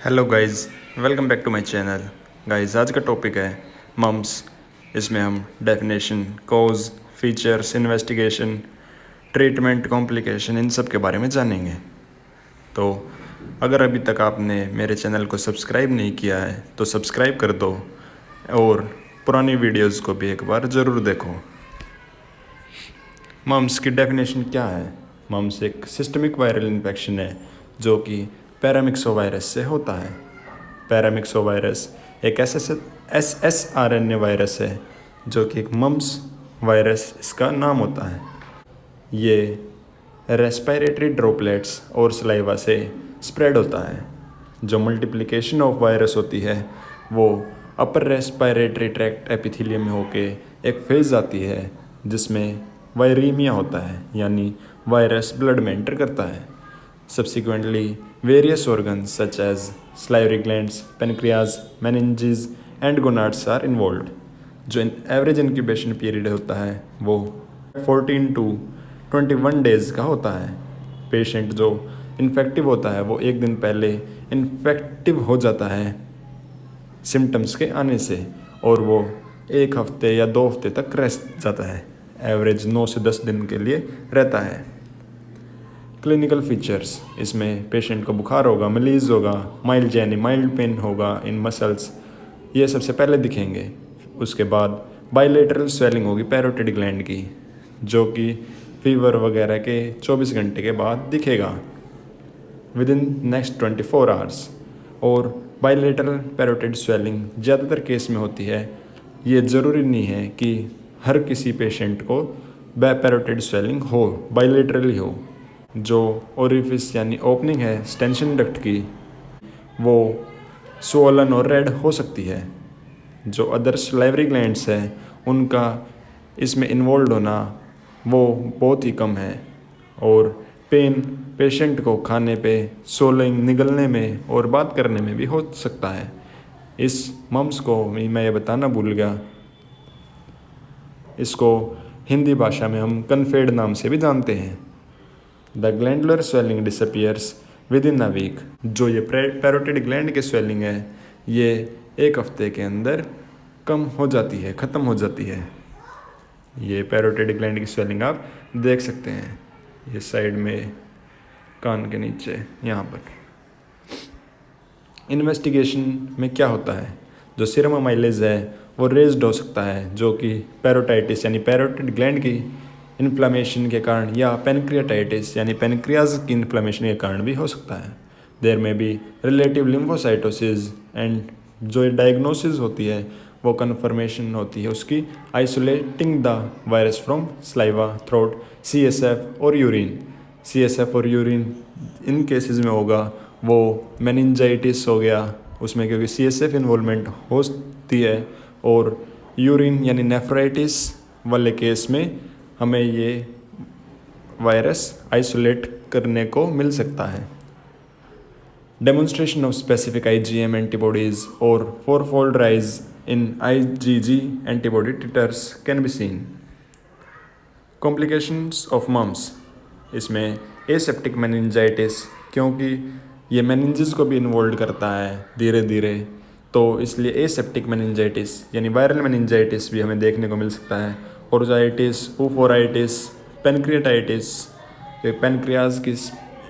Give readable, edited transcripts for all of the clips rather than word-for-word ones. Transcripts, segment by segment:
Hello guys, welcome back to my channel. Guys, आज का topic है मम्स। इसमें हम definition, cause, features, investigation, treatment, complication, इन सब के बारे में जानेंगे। तो अगर अभी तक आपने मेरे चैनल को सब्सक्राइब नहीं किया है तो सब्सक्राइब कर दो और पुरानी वीडियोस को भी एक बार ज़रूर देखो। मम्स की डेफिनेशन क्या है? मम्स एक सिस्टमिक वायरल इन्फेक्शन है जो कि पैरामिक्सोवायरस से होता है। पैरामिक्सोवायरस एक SSRNA वायरस है जो कि एक मम्स वायरस इसका नाम होता है। ये रेस्पिरेटरी ड्रॉपलेट्स और सलाइवा से स्प्रेड होता है। जो मल्टीप्लिकेशन ऑफ वायरस होती है वो अपर रेस्पिरेटरी ट्रैक्ट एपिथेलियम में होके एक फेज आती है जिसमें वायरीमिया होता है, यानी वायरस ब्लड में एंटर करता है। Subsequently, various organs such as salivary glands, pancreas, meninges and gonads are involved. जो एवरेज इंक्यूबेशन पीरियड होता है वो 14 to 21 डेज़ का होता है। पेशेंट जो इन्फेक्टिव होता है वो एक दिन पहले इन्फेक्टिव हो जाता है सिम्टम्स के आने से, और वो एक हफ्ते या 2 हफ्ते तक रह जाता है। एवरेज 9 से 10 दिन के लिए रहता है। क्लिनिकल फीचर्स, इसमें पेशेंट को बुखार होगा, मलीज होगा, माइल्ड पेन होगा इन मसल्स, ये सबसे पहले दिखेंगे। उसके बाद बाइलेटरल स्वेलिंग होगी पैरोटिड ग्लैंड की, जो कि फीवर वगैरह के 24 घंटे के बाद दिखेगा विद इन नेक्स्ट 24 आवर्स। और बाइलेटरल पैरोटिड स्वेलिंग ज़्यादातर केस में होती है। ये ज़रूरी नहीं है कि हर किसी पेशेंट को पैरोटिड स्वेलिंग हो, बाइलेटरली हो। जो ओरिफिस यानी ओपनिंग है स्टेंशन डक्ट की, वो स्वोलन और रेड हो सकती है। जो अदर सलाइवरी ग्लैंड्स हैं उनका इसमें इन्वॉल्व होना वो बहुत ही कम है। और पेन पेशेंट को खाने पे, सोलिंग, निगलने में और बात करने में भी हो सकता है। इस मम्स को मैं ये बताना भूल गया, इसको हिंदी भाषा में हम कन्फेड नाम से भी जानते हैं। The glandular swelling disappears within a week. जो ये पैरोटिड ग्लैंड की स्वेलिंग है ये एक हफ्ते के अंदर कम हो जाती है, ख़त्म हो जाती है। ये पैरोटिड ग्लैंड की स्वेलिंग आप देख सकते हैं, ये साइड में कान के नीचे यहाँ पर। इन्वेस्टिगेशन में क्या होता है? जो सीरम अमाइलेज है वो रेज्ड हो सकता है, जो कि पैरोटाइटिस यानी पैरोटिड ग्लैंड की इन्फ्लामेशन के कारण, या पेनक्रियाटाइटिस यानी पेनक्रियाज की इन्फ्लामेशन के कारण भी हो सकता है। देयर में भी रिलेटिव लिम्फोसाइटोसिस एंड जो डायग्नोसिस होती है वो कन्फर्मेशन होती है उसकी isolating the virus from saliva, throat, CSF और यूरिन। CSF और यूरिन इन केसेस में होगा वो मेनिंजाइटिस हो गया उसमें, क्योंकि CSF इन्वॉल्वमेंट होती है, और यूरिन यानी नेफ्राइटिस वाले केस में हमें ये वायरस आइसोलेट करने को मिल सकता है। Demonstration of specific IgM antibodies और fourfold rise in IgG antibody titres can be seen. Complications of mumps, इसमें एसेप्टिक मेनिंजाइटिस, क्योंकि ये मेनिंजेस को भी इन्वॉल्व करता है धीरे धीरे, तो इसलिए एसेप्टिक मेनिंजाइटिस यानी वायरल मेनिंजाइटिस भी हमें देखने को मिल सकता है। ओरोजाइटिस, ऊफोराइटिस, पेनक्रियाटाइटिस, पेनक्रियाज की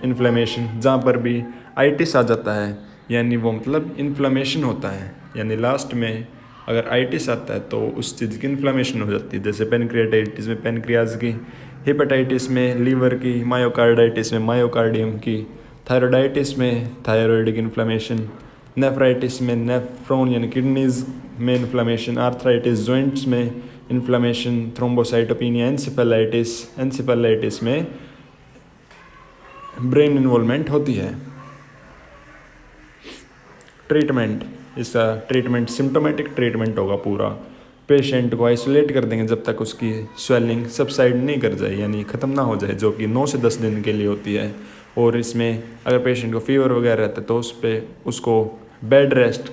इन्फ्लेमेशन, जहाँ पर भी आइटिस आ जाता है यानी वो मतलब इन्फ्लेमेशन होता है, यानी लास्ट में अगर आइटिस आता है तो उस चीज़ की इन्फ्लेमेशन हो जाती है। जैसे पेनक्रियाटाइटिस में पेनक्रियाज की, हेपेटाइटिस में लीवर की, मायोकार्डाइटिस में मायोकार्डियम की, थायराइडाइटिस में थायराइड की इन्फ्लेमेशन, नेफ्राइटिस में नेफ्रॉन यानी किडनीज में इन्फ्लेमेशन, आर्थराइटिस जॉइंट्स में इन्फ्लेमेशन, थ्रोम्बोसाइटोपिनिया, एंसेफेलाइटिस में ब्रेन इन्वॉल्वमेंट होती है। ट्रीटमेंट, इसका ट्रीटमेंट सिम्टोमेटिक ट्रीटमेंट होगा पूरा। पेशेंट को आइसोलेट कर देंगे जब तक उसकी स्वेलिंग सबसाइड नहीं कर जाए, यानी ख़त्म ना हो जाए, जो कि 9 से 10 दिन के लिए होती है। और इसमें अगर पेशेंट को फीवर वगैरह रहता है तो उस पर उसको बेड रेस्ट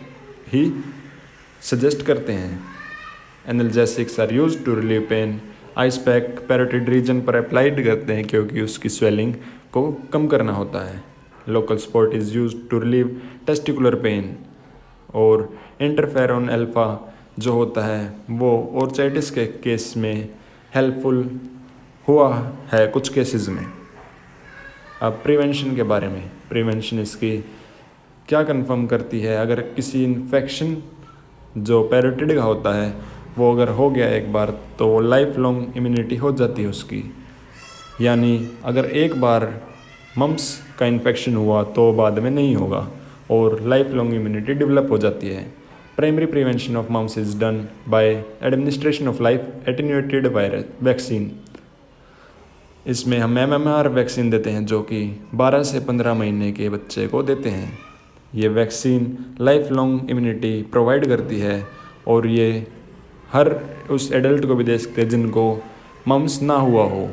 ही सजेस्ट करते हैं। Analgesics are used to relieve pain. Ice pack parotid region पर अप्लाइड करते हैं क्योंकि उसकी स्वेलिंग को कम करना होता है। Local support is use to relieve testicular pain. और इंटरफेरॉन अल्फ़ा जो होता है वो ओर्चाइटिस के केस में हेल्पफुल हुआ है कुछ केसेस में। अब प्रिवेंशन के बारे में, प्रिवेंशन इसकी क्या कंफर्म करती है, अगर किसी इन्फेक्शन जो पैरोटिड का होता है वो अगर हो गया एक बार तो लाइफ लॉन्ग इम्यूनिटी हो जाती है उसकी। यानी अगर एक बार मम्स का इन्फेक्शन हुआ तो बाद में नहीं होगा और लाइफ लॉन्ग इम्यूनिटी डेवलप हो जाती है। Primary prevention of mumps is done by administration of live attenuated virus vaccine. इसमें हम MMR वैक्सीन देते हैं जो कि 12 से 15 महीने के बच्चे को देते हैं। ये vaccine life long immunity provide करती है और ये हर उस एडल्ट को भी दे सकते हैं जिनको मम्स ना हुआ हो।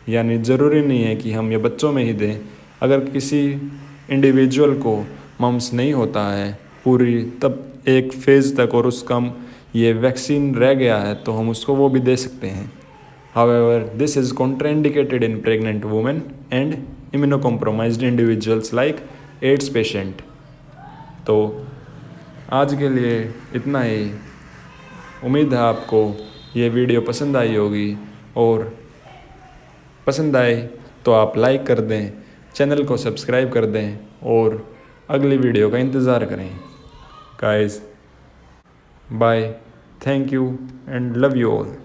यानी ज़रूरी नहीं है कि हम ये बच्चों में ही दें। अगर किसी इंडिविजुअल को मम्स नहीं होता है पूरी तब एक फेज़ तक और उसका ये वैक्सीन रह गया है तो हम उसको वो भी दे सकते हैं। However, this is contraindicated in pregnant women and immunocompromised individuals like AIDS patient। तो आज के लिए इतना ही। उम्मीद है आपको ये वीडियो पसंद आई होगी और पसंद आए तो आप लाइक कर दें, चैनल को सब्सक्राइब कर दें और अगली वीडियो का इंतज़ार करें। Guys bye, thank you and love you all.